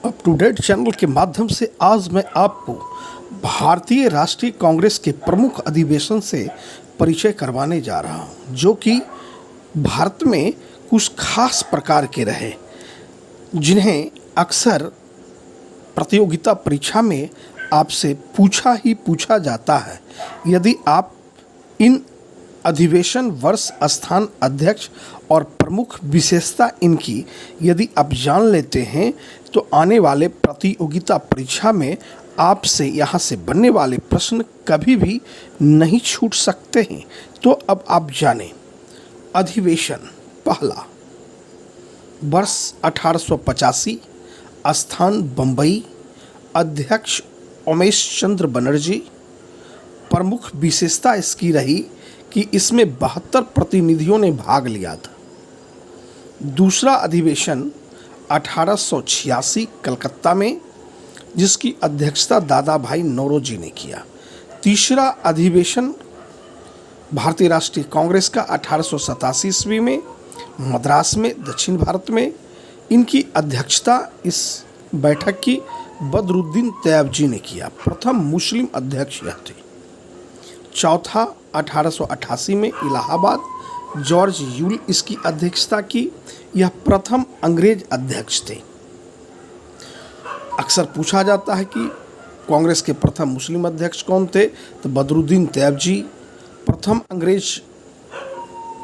Up to date channel के माध्यम से आज मैं आपको भारतीय राष्ट्रीय कांग्रेस के प्रमुख अधिवेशन से परिचय करवाने जा रहा हूं, जो कि भारत में कुछ खास प्रकार के रहे, जिन्हें अक्सर प्रतियोगिता परीक्षा में आपसे पूछा जाता है। यदि आप इन अधिवेशन वर्ष, स्थान, अध्यक्ष और प्रमुख विशेषता इनकी यदि आप जान लेते हैं तो आने वाले प्रतियोगिता परीक्षा में आपसे यहाँ से बनने वाले प्रश्न कभी भी नहीं छूट सकते हैं। तो अब आप जानें। अधिवेशन पहला, वर्ष 1885, स्थान बम्बई, अध्यक्ष उमेश चंद्र बनर्जी। प्रमुख विशेषता इसकी रही कि इसमें 72 प्रतिनिधियों ने भाग लिया था। दूसरा अधिवेशन 1886 कलकत्ता में, जिसकी अध्यक्षता दादा भाई नौरोजी ने किया। तीसरा अधिवेशन भारतीय राष्ट्रीय कांग्रेस का 1887 ईस्वी में मद्रास में, दक्षिण भारत में। इनकी अध्यक्षता इस बैठक की बदरुद्दीन तैयबजी ने किया। प्रथम मुस्लिम अध्यक्ष यह थे। चौथा 1888 में इलाहाबाद, जॉर्ज यूल इसकी अध्यक्षता की। यह प्रथम अंग्रेज अध्यक्ष थे। अक्सर पूछा जाता है कि कांग्रेस के प्रथम मुस्लिम अध्यक्ष कौन थे, तो बदरुद्दीन तैयबजी। प्रथम अंग्रेज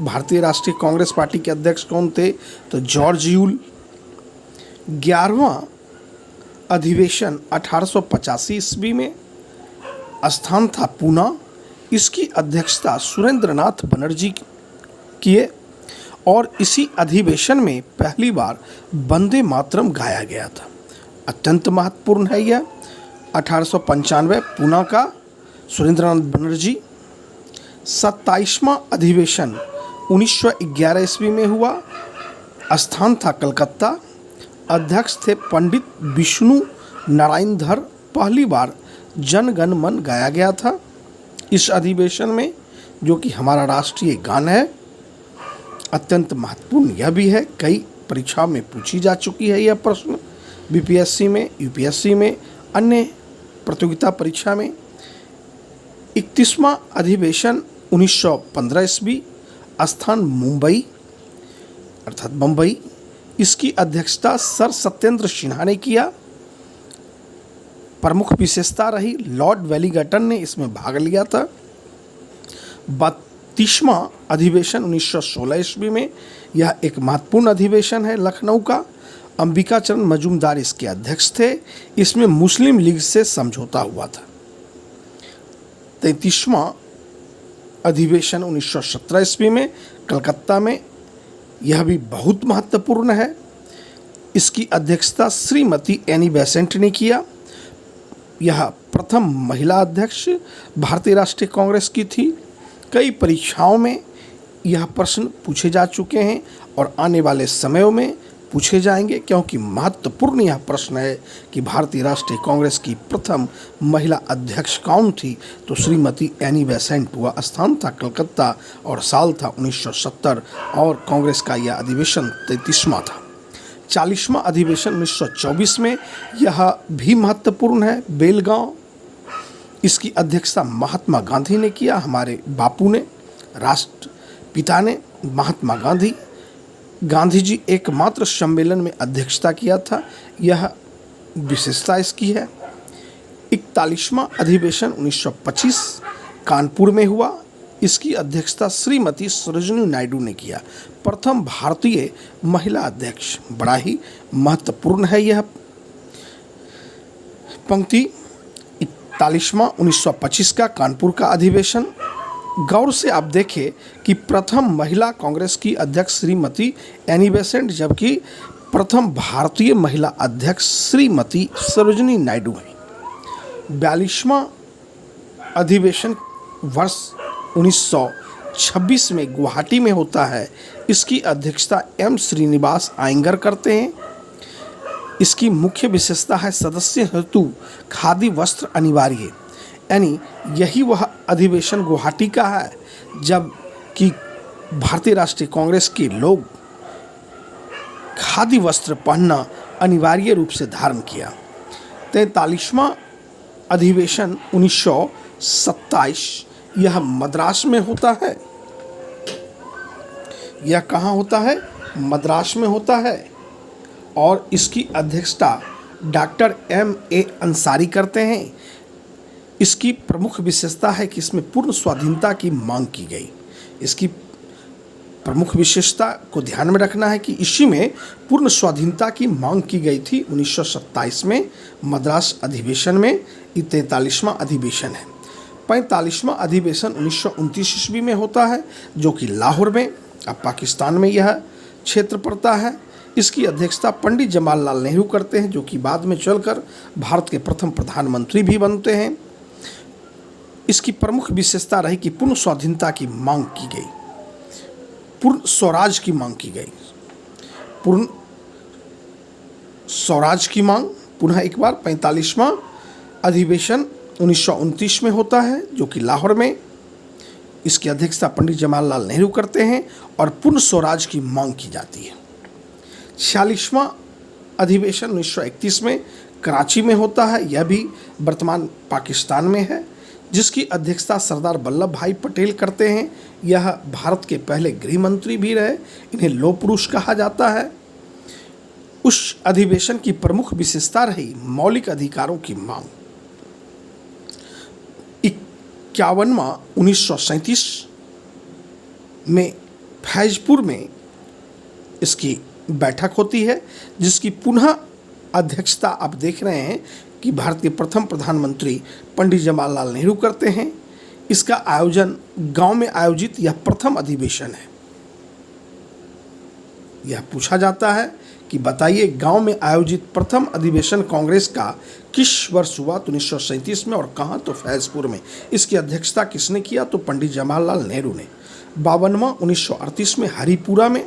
भारतीय राष्ट्रीय कांग्रेस पार्टी के अध्यक्ष कौन थे, तो जॉर्ज यूल। 11वां अधिवेशन 1885 ईस्वी में, स्थान था पूना। इसकी अध्यक्षता सुरेंद्रनाथ बनर्जी किए और इसी अधिवेशन में पहली बार वंदे मातरम गाया गया था। अत्यंत महत्वपूर्ण है यह। 1895 पूना का, सुरेंद्रनाथ बनर्जी। 27वां अधिवेशन 1911 ईस्वी में हुआ। स्थान था कलकत्ता। अध्यक्ष थे पंडित विष्णु नारायण धर। पहली बार जन गण मन गाया गया था इस अधिवेशन में, जो कि हमारा राष्ट्रीय गान है। अत्यंत महत्वपूर्ण यह भी है, कई परीक्षाओं में पूछी जा चुकी है यह प्रश्न, बीपीएससी में, यूपीएससी में, अन्य प्रतियोगिता परीक्षा में। 31वां अधिवेशन 1915 ईस्वी, स्थान मुंबई अर्थात बम्बई। इसकी अध्यक्षता सर सत्येंद्र सिन्हा ने किया। प्रमुख विशेषता रही लॉर्ड वेलिंगटन ने इसमें भाग लिया था। 32वां अधिवेशन 1916 ईस्वी में, यह एक महत्वपूर्ण अधिवेशन है लखनऊ का। अंबिका चरण मजूमदार इसके अध्यक्ष थे। इसमें मुस्लिम लीग से समझौता हुआ था। 33वां अधिवेशन 1917 ईस्वी में, कलकत्ता में। यह भी बहुत महत्वपूर्ण है। इसकी अध्यक्षता श्रीमती एनी बेसेंट ने किया। यह प्रथम महिला अध्यक्ष भारतीय राष्ट्रीय कांग्रेस की थी। कई परीक्षाओं में यह प्रश्न पूछे जा चुके हैं और आने वाले समयों में पूछे जाएंगे, क्योंकि महत्वपूर्ण यह प्रश्न है कि भारतीय राष्ट्रीय कांग्रेस की प्रथम महिला अध्यक्ष कौन थी, तो श्रीमती एनी बेसेंट हुआ। स्थान था कलकत्ता और साल था 1970 और कांग्रेस का यह अधिवेशन 33वां था। 40वां अधिवेशन 1924 में, यह भी महत्वपूर्ण है, बेलगांव। इसकी अध्यक्षता महात्मा गांधी ने किया, हमारे बापू ने, राष्ट्रपिता ने, महात्मा गांधी। गांधी जी एकमात्र सम्मेलन में अध्यक्षता किया था, यह विशेषता इसकी है। 41वां अधिवेशन 1925 कानपुर में हुआ। इसकी अध्यक्षता श्रीमती सरोजिनी नायडू ने किया। प्रथम भारतीय महिला अध्यक्ष, बड़ा ही महत्वपूर्ण है यह पंक्ति। 41वां 1925 का कानपुर का अधिवेशन। गौर से आप देखें कि प्रथम महिला कांग्रेस की अध्यक्ष श्रीमती एनी बेसेंट, जबकि प्रथम भारतीय महिला अध्यक्ष श्रीमती सरोजिनी नायडू हैं। 42वां अधिवेशन वर्ष 1926 में गुवाहाटी में होता है। इसकी अध्यक्षता एम श्रीनिवास आयंगर करते हैं। इसकी मुख्य विशेषता है सदस्य हेतु खादी वस्त्र अनिवार्य, यानी यही वह अधिवेशन गुवाहाटी का है जब कि भारतीय राष्ट्रीय कांग्रेस के लोग खादी वस्त्र पहनना अनिवार्य रूप से धारण किया। 43वां अधिवेशन 1927 यह मद्रास में होता है। यह कहाँ होता है? मद्रास में होता है और इसकी अध्यक्षता डॉक्टर M.A. अंसारी करते हैं। इसकी प्रमुख विशेषता है कि इसमें पूर्ण स्वाधीनता की मांग की गई। इसकी प्रमुख विशेषता को ध्यान में रखना है कि इसी में पूर्ण स्वाधीनता की मांग की गई थी। 1927 में मद्रास अधिवेशन में ये 43वां अधिवेशन है। 45वां अधिवेशन 1929 ईस्वी में होता है, जो कि लाहौर में, अब पाकिस्तान में यह क्षेत्र पड़ता है। इसकी अध्यक्षता पंडित जवाहरलाल नेहरू करते हैं, जो कि बाद में चलकर भारत के प्रथम प्रधानमंत्री भी बनते हैं। इसकी प्रमुख विशेषता रही कि पूर्ण स्वाधीनता की मांग की गई, पूर्ण स्वराज की मांग की गई। पूर्ण स्वराज की मांग पुनः एक बार 45वां अधिवेशन 1929 में होता है, जो कि लाहौर में। इसकी अध्यक्षता पंडित जवाहरलाल नेहरू करते हैं और पूर्ण स्वराज की मांग की जाती है। 46वां अधिवेशन 1931 में कराची में होता है। यह भी वर्तमान पाकिस्तान में है, जिसकी अध्यक्षता सरदार वल्लभ भाई पटेल करते हैं। यह भारत के पहले गृह मंत्री भी रहे। इन्हें लौह पुरुष कहा जाता है। उस अधिवेशन की प्रमुख विशेषता रही मौलिक अधिकारों की मांग। 51वां 1937 में फैजपुर में इसकी बैठक होती है, जिसकी पुनः अध्यक्षता आप देख रहे हैं कि भारत के प्रथम प्रधानमंत्री पंडित जवाहरलाल नेहरू करते हैं। इसका आयोजन गांव में आयोजित यह प्रथम अधिवेशन है। यह पूछा जाता है कि बताइए गांव में आयोजित प्रथम अधिवेशन कांग्रेस का किस वर्ष हुआ? तो 1937 में। और कहाँ? तो फैजपुर में। इसकी अध्यक्षता किसने किया? तो पंडित जवाहरलाल नेहरू ने। 52वां 1938 में हरिपुरा में।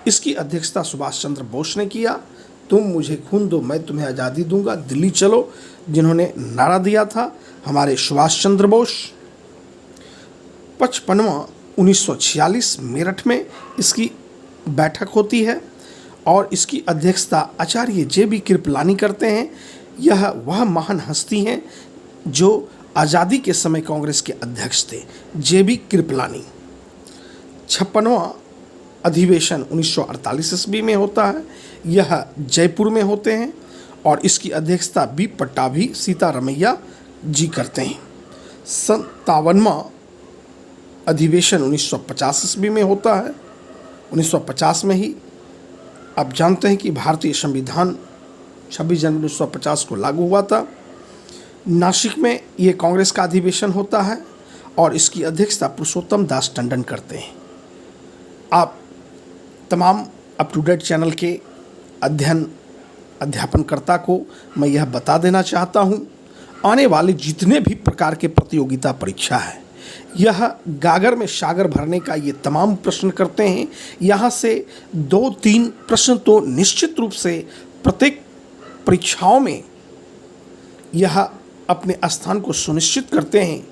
इसकी अध्यक्षता सुभाष चंद्र बोस ने किया। तुम मुझे खून दो, मैं तुम्हें आज़ादी दूंगा, दिल्ली चलो, जिन्होंने नारा दिया था हमारे सुभाष चंद्र बोस। 55वां 1946 मेरठ में इसकी बैठक होती है और इसकी अध्यक्षता आचार्य JB कृपलानी करते हैं। यह वह महान हस्ती हैं जो आज़ादी के समय कांग्रेस के अध्यक्ष थे, JB कृपलानी। 56वां अधिवेशन 1948 ईस्वी में होता है। यह जयपुर में होते हैं और इसकी अध्यक्षता B पट्टाभी सीतारमैया जी करते हैं। 57वां अधिवेशन 1950 ईस्वी में होता है। 1950 में ही आप जानते हैं कि भारतीय संविधान 26 जनवरी 1950 को लागू हुआ था। नासिक में ये कांग्रेस का अधिवेशन होता है और इसकी अध्यक्षता पुरुषोत्तम दास टंडन करते हैं। आप तमाम अप टू डेट चैनल के अध्यापनकर्ता को मैं यह बता देना चाहता हूँ, आने वाले जितने भी प्रकार के प्रतियोगिता परीक्षा है, यह गागर में सागर भरने का ये तमाम प्रश्न करते हैं। यहाँ से 2-3 प्रश्न तो निश्चित रूप से प्रत्येक परीक्षाओं में यह अपने स्थान को सुनिश्चित करते हैं।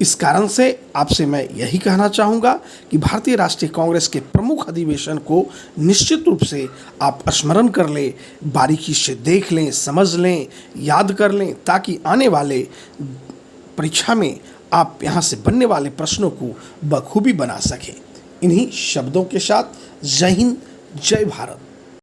इस कारण से आपसे मैं यही कहना चाहूँगा कि भारतीय राष्ट्रीय कांग्रेस के प्रमुख अधिवेशन को निश्चित रूप से आप स्मरण कर लें, बारीकी से देख लें, समझ लें, याद कर लें, ताकि आने वाले परीक्षा में आप यहाँ से बनने वाले प्रश्नों को बखूबी बना सकें। इन्हीं शब्दों के साथ जय हिंद, जय भारत।